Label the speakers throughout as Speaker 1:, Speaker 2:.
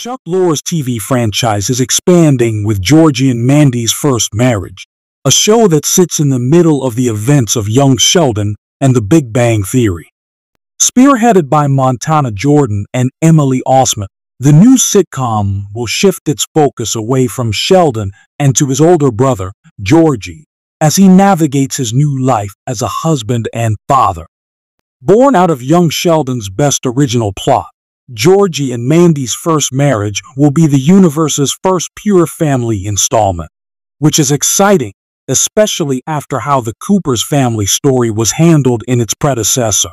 Speaker 1: Chuck Lorre's TV franchise is expanding with Georgie and Mandy's First Marriage, a show that sits in the middle of the events of young Sheldon and The Big Bang Theory. Spearheaded by Montana Jordan and Emily Osment, the new sitcom will shift its focus away from Sheldon and to his older brother, Georgie, as he navigates his new life as a husband and father. Born out of young Sheldon's best original plot, Georgie and Mandy's First Marriage will be the universe's first pure family installment, which is exciting, especially after how the Cooper's family story was handled in its predecessor.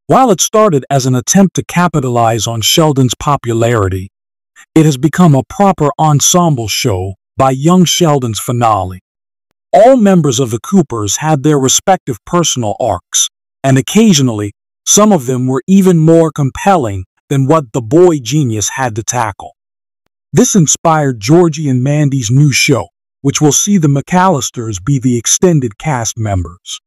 Speaker 1: While it started as an attempt to capitalize on Sheldon's popularity, it has become a proper ensemble show by young Sheldon's finale. All members of the Coopers had their respective personal arcs, and occasionally, some of them were even more compelling than what the boy genius had to tackle. This inspired Georgie and Mandy's new show, which will see the McAllisters be the extended cast members.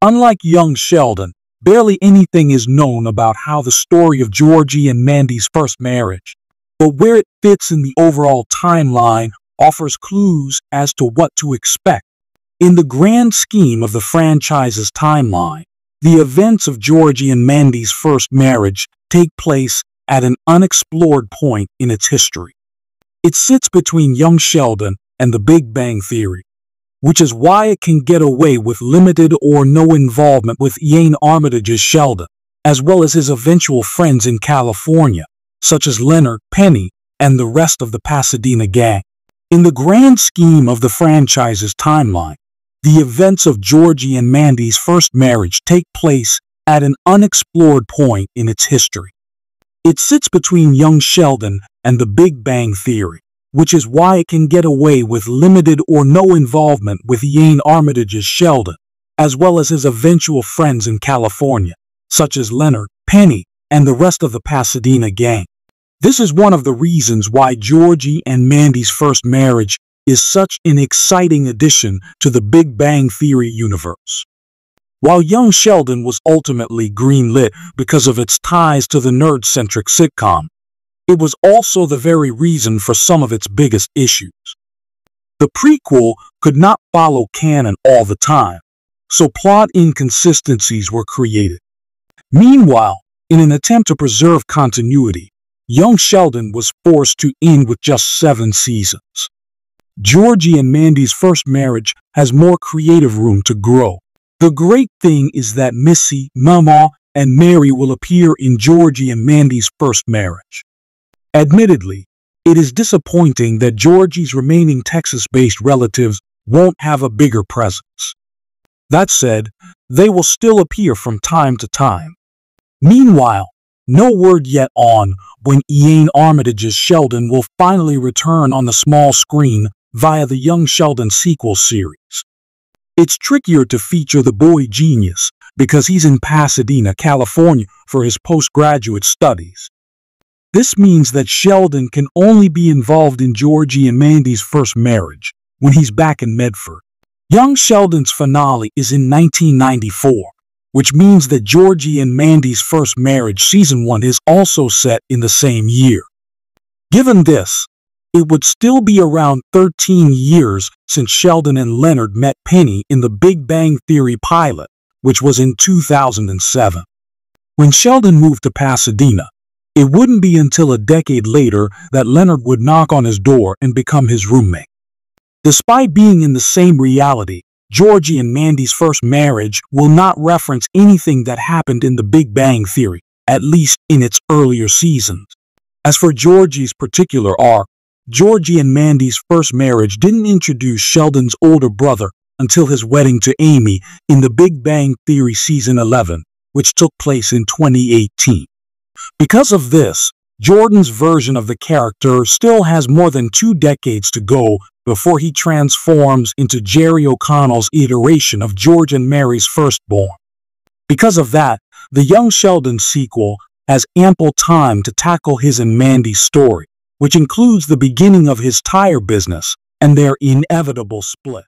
Speaker 1: Unlike young Sheldon, barely anything is known about how the story of Georgie and Mandy's first marriage, but where it fits in the overall timeline offers clues as to what to expect. In the grand scheme of the franchise's timeline, the events of Georgie and Mandy's first marriage take place at an unexplored point in its history. It sits between young Sheldon and The Big Bang Theory, which is why it can get away with limited or no involvement with Ian Armitage's Sheldon, as well as his eventual friends in California, such as Leonard, Penny, and the rest of the Pasadena gang. In the grand scheme of the franchise's timeline, the events of Georgie and Mandy's first marriage take place at an unexplored point in its history. It sits between young Sheldon and The Big Bang Theory, which is why it can get away with limited or no involvement with Ian Armitage's Sheldon, as well as his eventual friends in California, such as Leonard, Penny, and the rest of the Pasadena gang. This is one of the reasons why Georgie and Mandy's First Marriage is such an exciting addition to the Big Bang Theory universe. While young Sheldon was ultimately greenlit because of its ties to the nerd-centric sitcom, it was also the very reason for some of its biggest issues. The prequel could not follow canon all the time, so plot inconsistencies were created. Meanwhile, in an attempt to preserve continuity, young Sheldon was forced to end with just 7 seasons. Georgie and Mandy's First Marriage has more creative room to grow. The great thing is that Missy, Mama, and Mary will appear in Georgie and Mandy's First Marriage. Admittedly, it is disappointing that Georgie's remaining Texas-based relatives won't have a bigger presence. That said, they will still appear from time to time. Meanwhile, no word yet on when Ian Armitage's Sheldon will finally return on the small screen via the Young Sheldon sequel series. It's trickier to feature the boy genius because he's in Pasadena, California for his postgraduate studies. This means that Sheldon can only be involved in Georgie and Mandy's First Marriage when he's back in Medford. Young Sheldon's finale is in 1994, which means that Georgie and Mandy's First Marriage Season 1 is also set in the same year. Given this, it would still be around 13 years since Sheldon and Leonard met Penny in the Big Bang Theory pilot, which was in 2007. When Sheldon moved to Pasadena, it wouldn't be until a decade later that Leonard would knock on his door and become his roommate. Despite being in the same reality, Georgie and Mandy's First Marriage will not reference anything that happened in the Big Bang Theory, at least in its earlier seasons. As for Georgie's particular arc, Georgie and Mandy's First Marriage didn't introduce Sheldon's older brother until his wedding to Amy in the Big Bang Theory Season 11, which took place in 2018. Because of this, Jordan's version of the character still has more than 2 decades to go before he transforms into Jerry O'Connell's iteration of George and Mary's firstborn. Because of that, the Young Sheldon sequel has ample time to tackle his and Mandy's story, which includes the beginning of his tire business and their inevitable split.